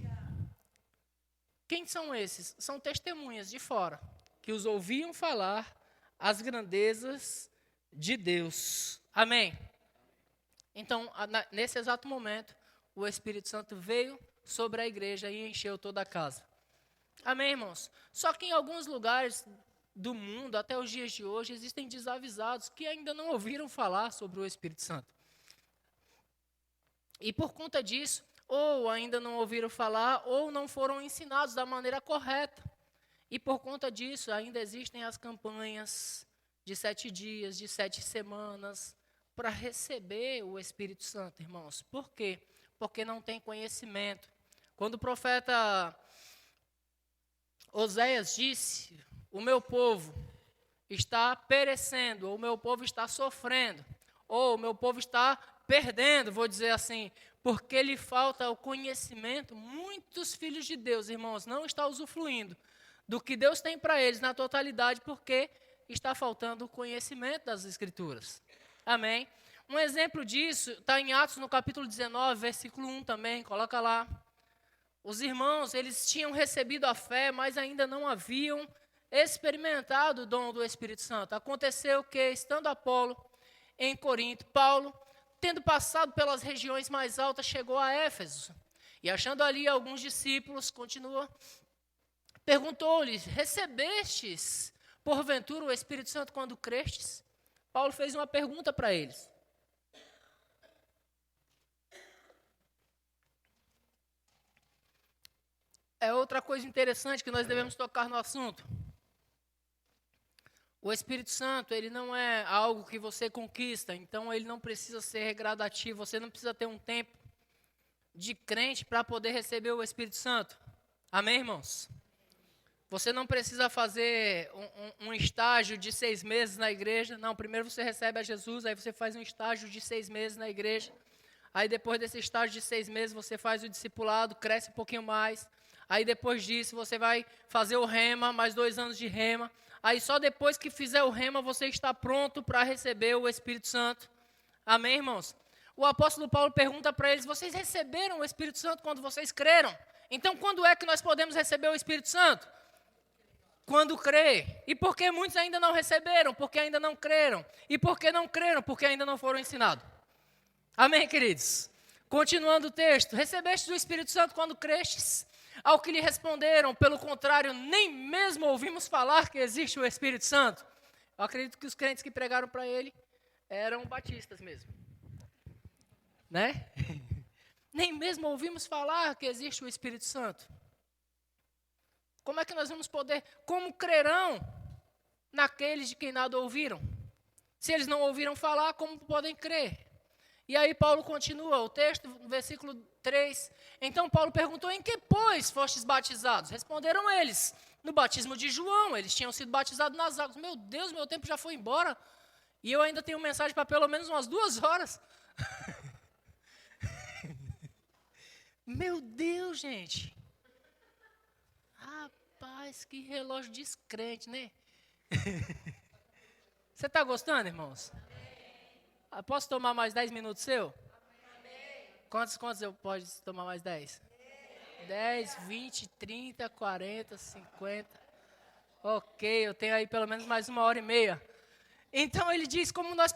Speaker 2: Quem são esses? São testemunhas de fora, que os ouviam falar as grandezas de Deus. Amém? Então, nesse exato momento, o Espírito Santo veio sobre a igreja e encheu toda a casa. Amém, irmãos? Só que em alguns lugares do mundo, até os dias de hoje, existem desavisados que ainda não ouviram falar sobre o Espírito Santo. E por conta disso, ou ainda não ouviram falar, ou não foram ensinados da maneira correta. E por conta disso, ainda existem as campanhas de 7 dias, de 7 semanas, para receber o Espírito Santo, irmãos. Por quê? Porque não tem conhecimento. Quando o profeta Oséias disse, o meu povo está perecendo, ou o meu povo está sofrendo, ou o meu povo está perdendo, vou dizer assim, porque lhe falta o conhecimento. Muitos filhos de Deus, irmãos, não estão usufruindo do que Deus tem para eles na totalidade, porque está faltando o conhecimento das Escrituras. Amém? Um exemplo disso está em Atos, no capítulo 19, versículo 1 também, coloca lá. Os irmãos, eles tinham recebido a fé, mas ainda não haviam experimentado o dom do Espírito Santo. Aconteceu que, estando Apolo em Corinto, Paulo, tendo passado pelas regiões mais altas, chegou a Éfeso. E achando ali alguns discípulos, perguntou-lhes: recebestes, porventura, o Espírito Santo quando crestes? Paulo fez uma pergunta para eles. É outra coisa interessante que nós devemos tocar no assunto. O Espírito Santo, ele não é algo que você conquista, então ele não precisa ser gradativo, você não precisa ter um tempo de crente para poder receber o Espírito Santo. Amém, irmãos? Você não precisa fazer um estágio de 6 meses na igreja. Não, primeiro você recebe a Jesus, aí você faz um estágio de 6 meses na igreja. Aí depois desse estágio de 6 meses você faz o discipulado, cresce um pouquinho mais. Aí depois disso você vai fazer o rema, mais 2 anos de rema. Aí só depois que fizer o rema você está pronto para receber o Espírito Santo. Amém, irmãos? O apóstolo Paulo pergunta para eles: vocês receberam o Espírito Santo quando vocês creram? Então quando é que nós podemos receber o Espírito Santo? Quando crê. E por que muitos ainda não receberam? Porque ainda não creram. E por que não creram? Porque ainda não foram ensinados. Amém, queridos? Continuando o texto: recebestes o Espírito Santo quando crestes? Ao que lhe responderam: pelo contrário, nem mesmo ouvimos falar que existe o Espírito Santo. Eu acredito que os crentes que pregaram para ele eram batistas mesmo. Né? Nem mesmo ouvimos falar que existe o Espírito Santo. Como é que nós vamos poder? Como crerão naqueles de quem nada ouviram? Se eles não ouviram falar, como podem crer? E aí Paulo continua o texto, no versículo 3. Então Paulo perguntou: em que, pois, fostes batizados? Responderam eles: no batismo de João. Eles tinham sido batizados nas águas. Meu Deus, meu tempo já foi embora. E eu ainda tenho mensagem para pelo menos umas 2 horas. Meu Deus, gente. Rapaz, que relógio descrente, né? Você está gostando, irmãos? Posso tomar mais 10 minutos seu? Quantos eu posso tomar mais 10? 10, 20, 30, 40, 50. Ok, eu tenho aí pelo menos mais 1h30. Então ele diz como nós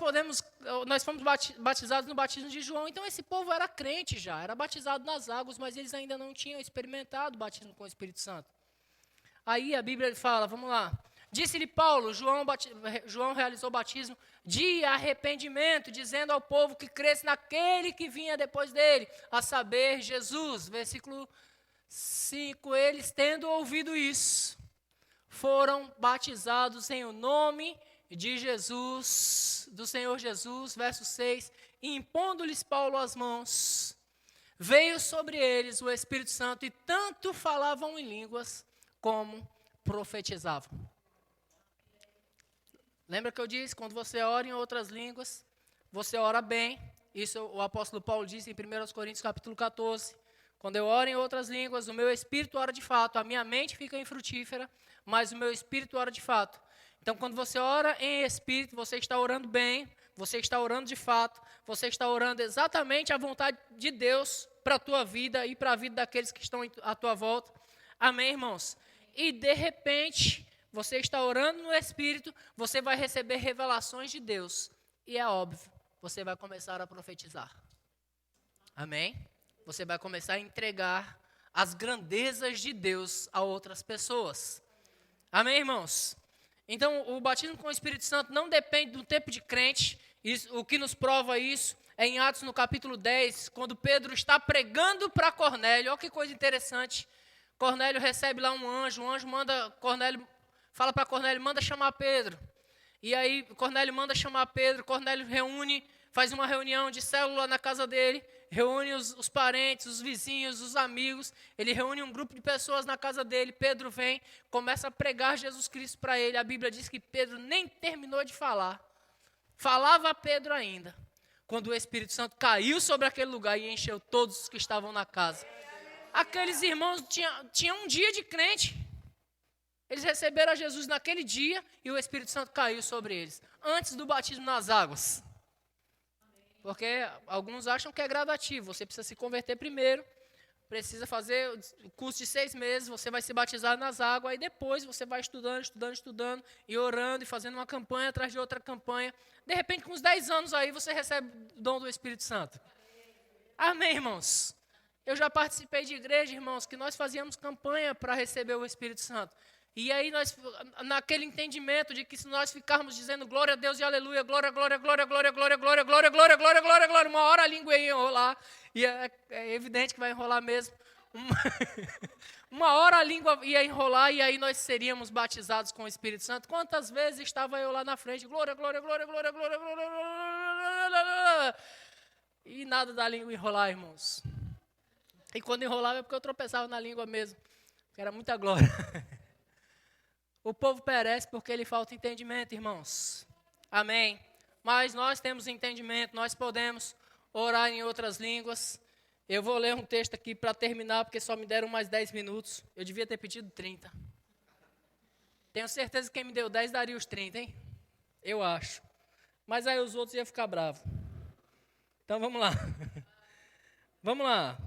Speaker 2: fomos batizados no batismo de João. Então esse povo era crente já, era batizado nas águas, mas eles ainda não tinham experimentado o batismo com o Espírito Santo. Aí a Bíblia fala, vamos lá. Disse-lhe Paulo: João realizou o batismo de arrependimento, dizendo ao povo que cresce naquele que vinha depois dele, a saber, Jesus. Versículo 5, eles tendo ouvido isso, foram batizados em o nome de Jesus, do Senhor Jesus. Verso 6, e impondo-lhes Paulo as mãos, veio sobre eles o Espírito Santo, e tanto falavam em línguas como profetizavam. Lembra que eu disse, quando você ora em outras línguas, você ora bem. Isso o apóstolo Paulo disse em 1 Coríntios capítulo 14. Quando eu oro em outras línguas, o meu espírito ora de fato, a minha mente fica infrutífera, mas o meu espírito ora de fato. Então, quando você ora em espírito, você está orando bem, você está orando de fato, você está orando exatamente a vontade de Deus para a tua vida e para a vida daqueles que estão à tua volta. Amém, irmãos? E de repente, você está orando no Espírito, você vai receber revelações de Deus. E é óbvio, você vai começar a profetizar. Amém? Você vai começar a entregar as grandezas de Deus a outras pessoas. Amém, irmãos? Então, o batismo com o Espírito Santo não depende do tempo de crente. O que nos prova isso é em Atos no capítulo 10, quando Pedro está pregando para Cornélio. Olha que coisa interessante. Cornélio recebe lá um anjo, o anjo manda Cornélio, fala para Cornélio: manda chamar Pedro. E aí Cornélio manda chamar Pedro, Cornélio faz uma reunião de célula na casa dele, reúne os parentes, os vizinhos, os amigos, ele reúne um grupo de pessoas na casa dele. Pedro vem, começa a pregar Jesus Cristo para ele. A Bíblia diz que Pedro nem terminou de falar, falava a Pedro ainda, quando o Espírito Santo caiu sobre aquele lugar e encheu todos os que estavam na casa. Aqueles irmãos tinham um dia de crente. Eles receberam a Jesus naquele dia e o Espírito Santo caiu sobre eles, antes do batismo nas águas. Porque alguns acham que é gradativo, você precisa se converter primeiro, precisa fazer o curso de 6 meses, você vai se batizar nas águas, e depois você vai estudando, e orando, e fazendo uma campanha atrás de outra campanha. De repente, com uns 10 anos aí, você recebe o dom do Espírito Santo. Amém, irmãos? Eu já participei de igreja, irmãos, que nós fazíamos campanha para receber o Espírito Santo. E aí nós, naquele entendimento de que se nós ficarmos dizendo glória a Deus e aleluia, glória, glória, glória, glória, glória, glória, glória, glória, glória, glória, glória, uma hora a língua ia enrolar, e é evidente que vai enrolar mesmo. Uma hora a língua ia enrolar e aí nós seríamos batizados com o Espírito Santo. Quantas vezes estava eu lá na frente, glória, glória, glória, glória, glória, glória, glória, e nada da língua enrolar, irmãos. E quando enrolava é porque eu tropeçava na língua mesmo, porque era muita glória. O povo perece porque lhe falta entendimento, irmãos. Amém. Mas nós temos entendimento, nós podemos orar em outras línguas. Eu vou ler um texto aqui para terminar, porque só me deram mais 10 minutos. Eu devia ter pedido 30. Tenho certeza que quem me deu 10 daria os 30, hein? Eu acho. Mas aí os outros iam ficar bravos. Então vamos lá. Vamos lá.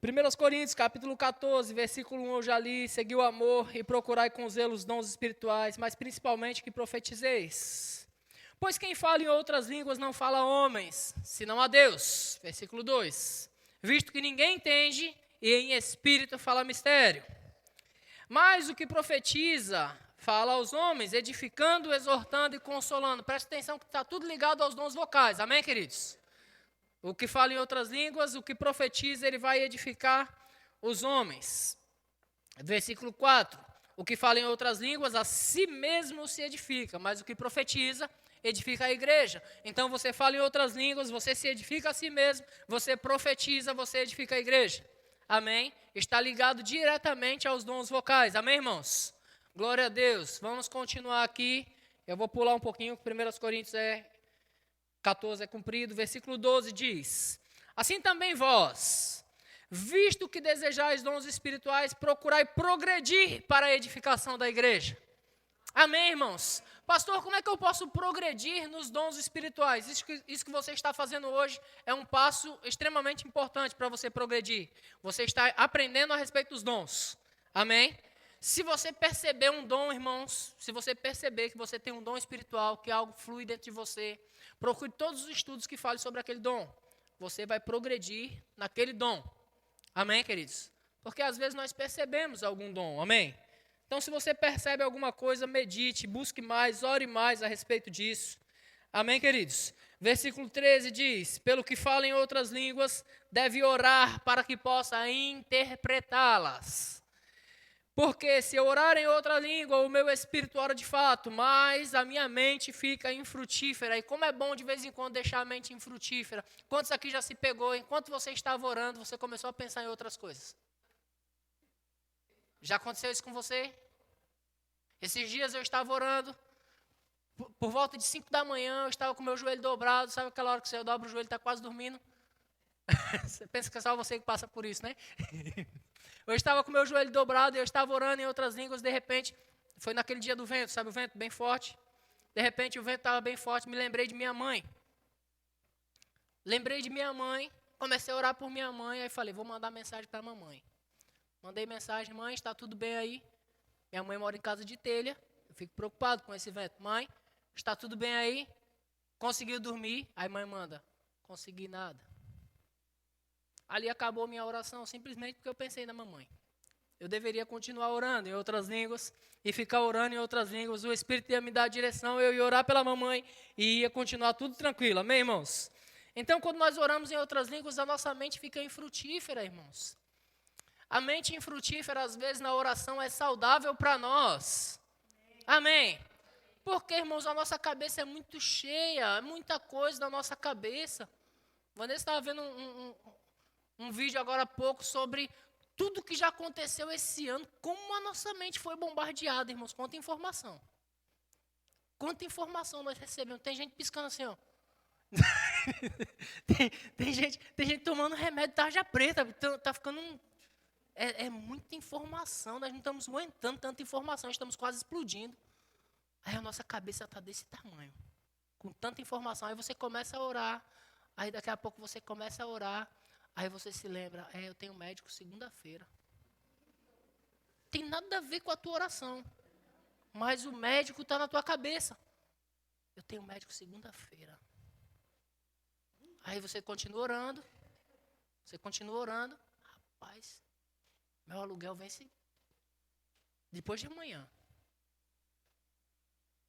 Speaker 2: 1 Coríntios, capítulo 14, versículo 1, eu já li, segui o amor e procurai com zelo os dons espirituais, mas principalmente que profetizeis. Pois quem fala em outras línguas não fala a homens, senão a Deus. Versículo 2. Visto que ninguém entende e em espírito fala mistério. Mas o que profetiza fala aos homens, edificando, exortando e consolando. Presta atenção que está tudo ligado aos dons vocais, amém, queridos? O que fala em outras línguas, o que profetiza, ele vai edificar os homens. Versículo 4. O que fala em outras línguas, a si mesmo se edifica, mas o que profetiza, edifica a igreja. Então você fala em outras línguas, você se edifica a si mesmo, você profetiza, você edifica a igreja. Amém? Está ligado diretamente aos dons vocais. Amém, irmãos? Glória a Deus. Vamos continuar aqui. Eu vou pular um pouquinho, 1 Coríntios 14 é cumprido, versículo 12 diz: assim também vós, visto que desejais dons espirituais, procurai progredir para a edificação da igreja. Amém, irmãos? Pastor, como é que eu posso progredir nos dons espirituais? Isso que você está fazendo hoje é um passo extremamente importante para você progredir. Você está aprendendo a respeito dos dons. Amém? Se você perceber um dom, irmãos, se você perceber que você tem um dom espiritual, que algo flui dentro de você, procure todos os estudos que falem sobre aquele dom. Você vai progredir naquele dom. Amém, queridos? Porque às vezes nós percebemos algum dom. Amém? Então, se você percebe alguma coisa, medite, busque mais, ore mais a respeito disso. Amém, queridos? Versículo 13 diz: pelo que fala em outras línguas, deve orar para que possa interpretá-las. Porque se eu orar em outra língua, o meu espírito ora de fato, mas a minha mente fica infrutífera. E como é bom de vez em quando deixar a mente infrutífera. Quantos aqui já se pegou, enquanto você estava orando, você começou a pensar em outras coisas? Já aconteceu isso com você? Esses dias eu estava orando, por volta de 5 da manhã, eu estava com o meu joelho dobrado. Sabe aquela hora que você dobra o joelho e está quase dormindo? Você pensa que é só você que passa por isso, né? Eu estava com o meu joelho dobrado e eu estava orando em outras línguas. De repente, foi naquele dia do vento, sabe o vento bem forte? De repente o vento estava bem forte, me lembrei de minha mãe. Lembrei de minha mãe, comecei a orar por minha mãe, aí falei, vou mandar mensagem para a mamãe. Mandei mensagem: mãe, está tudo bem aí? Minha mãe mora em casa de telha, eu fico preocupado com esse vento. Mãe, está tudo bem aí? Conseguiu dormir? Aí mãe manda: consegui nada. Ali acabou minha oração, simplesmente porque eu pensei na mamãe. Eu deveria continuar orando em outras línguas e ficar orando em outras línguas. O Espírito ia me dar a direção, eu ia orar pela mamãe e ia continuar tudo tranquilo. Amém, irmãos? Então, quando nós oramos em outras línguas, a nossa mente fica infrutífera, irmãos. A mente infrutífera, às vezes, na oração é saudável para nós. Amém? Porque, irmãos, a nossa cabeça é muito cheia, é muita coisa na nossa cabeça. Vanessa estava vendo um vídeo agora há pouco sobre tudo que já aconteceu esse ano, como a nossa mente foi bombardeada, irmãos. Quanta informação. Quanta informação nós recebemos. Tem gente piscando assim, ó. tem gente tomando remédio tarja preta, tá ficando é muita informação, nós não estamos aguentando tanta informação, estamos quase explodindo. Aí a nossa cabeça está desse tamanho, com tanta informação. Aí você começa a orar, aí daqui a pouco você começa a orar, aí você se lembra, eu tenho médico segunda-feira. Tem nada a ver com a tua oração, mas o médico está na tua cabeça. Eu tenho médico segunda-feira. Aí você continua orando, rapaz, meu aluguel vence depois de amanhã.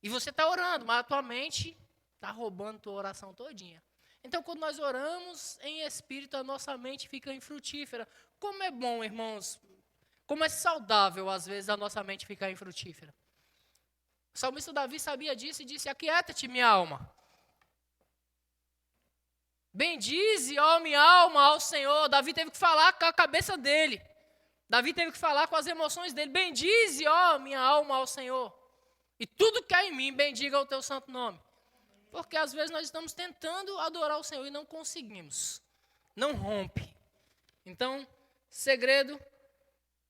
Speaker 2: E você está orando, mas a tua mente está roubando a tua oração todinha. Então, quando nós oramos em espírito, a nossa mente fica infrutífera. Como é bom, irmãos, como é saudável, às vezes, a nossa mente ficar infrutífera. O salmista Davi sabia disso e disse, aquieta-te, minha alma. Bendize, ó minha alma, ao Senhor. Davi teve que falar com a cabeça dele. Davi teve que falar com as emoções dele. Bendize, ó minha alma, ao Senhor. E tudo que há em mim, bendiga o teu santo nome. Porque às vezes nós estamos tentando adorar o Senhor e não conseguimos. Não rompe. Então, segredo,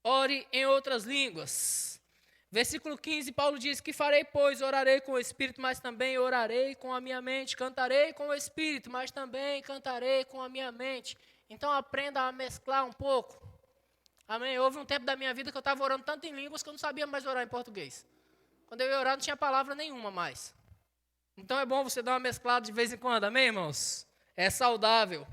Speaker 2: ore em outras línguas. Versículo 15, Paulo diz, que farei, pois, orarei com o Espírito, mas também orarei com a minha mente. Cantarei com o Espírito, mas também cantarei com a minha mente. Então, aprenda a mesclar um pouco. Amém? Houve um tempo da minha vida que eu estava orando tanto em línguas que eu não sabia mais orar em português. Quando eu ia orar, não tinha palavra nenhuma mais. Então, é bom você dar uma mesclada de vez em quando. Amém, irmãos? É saudável.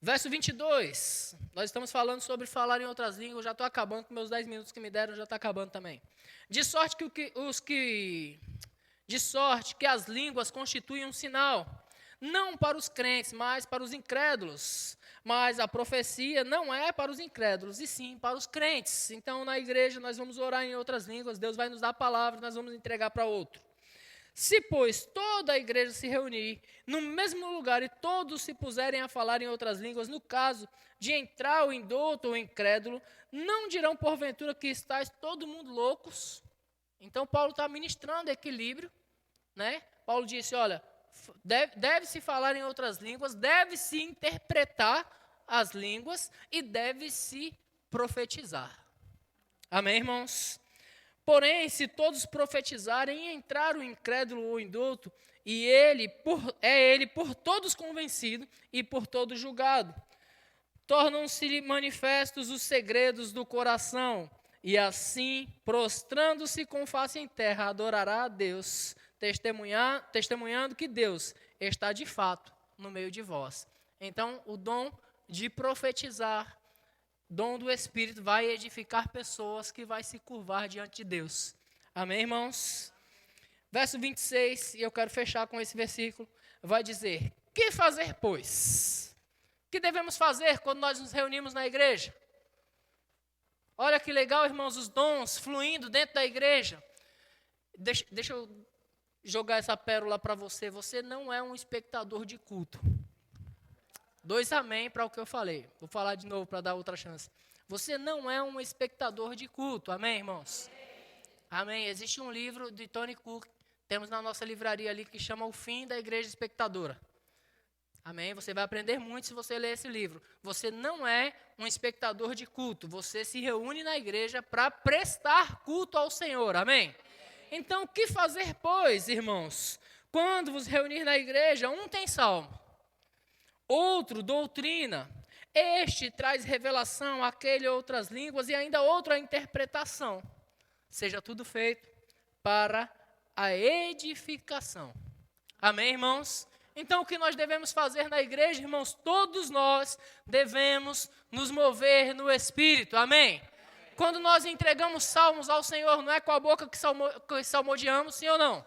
Speaker 2: Verso 22, nós estamos falando sobre falar em outras línguas, já estou acabando com meus 10 minutos que me deram, já está acabando também. De sorte que as línguas constituem um sinal, não para os crentes, mas para os incrédulos. Mas a profecia não é para os incrédulos, e sim para os crentes. Então, na igreja, nós vamos orar em outras línguas, Deus vai nos dar a palavra, nós vamos entregar para outro. Se, pois, toda a igreja se reunir no mesmo lugar e todos se puserem a falar em outras línguas, no caso de entrar o indouto ou incrédulo, não dirão porventura que estáis todo mundo loucos? Então, Paulo está ministrando equilíbrio, né? Paulo disse, olha, deve-se falar em outras línguas, deve-se interpretar as línguas e deve-se profetizar. Amém, irmãos? Porém, se todos profetizarem e entrar o incrédulo ou indouto, e ele por todos convencido e por todos julgado, tornam-se manifestos os segredos do coração, e assim, prostrando-se com face em terra, adorará a Deus, testemunhando que Deus está de fato no meio de vós. Então, o dom de profetizar, dom do Espírito, vai edificar pessoas que vai se curvar diante de Deus. Amém, irmãos? Verso 26, e eu quero fechar com esse versículo, vai dizer, que fazer, pois? O que devemos fazer quando nós nos reunimos na igreja? Olha que legal, irmãos, os dons fluindo dentro da igreja. Deixa eu jogar essa pérola para você. Você não é um espectador de culto. 2 amém para o que eu falei. Vou falar de novo para dar outra chance. Você não é um espectador de culto. Amém, irmãos? Amém. Existe um livro de Tony Cook, temos na nossa livraria ali, que chama O Fim da Igreja Espectadora. Amém? Você vai aprender muito se você ler esse livro. Você não é um espectador de culto. Você se reúne na igreja para prestar culto ao Senhor. Amém? Então, o que fazer, pois, irmãos? Quando vos reunir na igreja, um tem salmo, outro doutrina, este traz revelação, aquele outras línguas e ainda outro a interpretação. Seja tudo feito para a edificação. Amém, irmãos? Então, o que nós devemos fazer na igreja, irmãos? Todos nós devemos nos mover no Espírito. Amém? Quando nós entregamos salmos ao Senhor, não é com a boca que salmodiamos, sim ou não?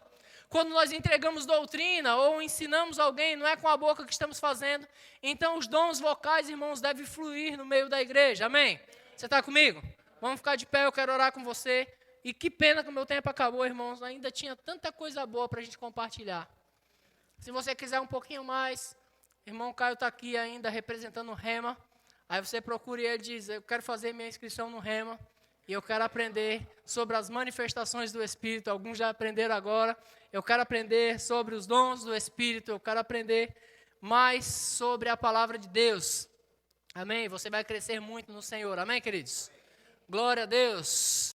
Speaker 2: Quando nós entregamos doutrina ou ensinamos alguém, não é com a boca que estamos fazendo. Então, os dons vocais, irmãos, devem fluir no meio da igreja. Amém? Você está comigo? Vamos ficar de pé, eu quero orar com você. E que pena que o meu tempo acabou, irmãos. Ainda tinha tanta coisa boa para a gente compartilhar. Se você quiser um pouquinho mais, o irmão Caio está aqui ainda representando o Rema. Aí você procura e ele diz, eu quero fazer minha inscrição no Rema. E eu quero aprender sobre as manifestações do Espírito. Alguns já aprenderam agora. Eu quero aprender sobre os dons do Espírito. Eu quero aprender mais sobre a palavra de Deus. Amém? Você vai crescer muito no Senhor. Amém, queridos? Glória a Deus.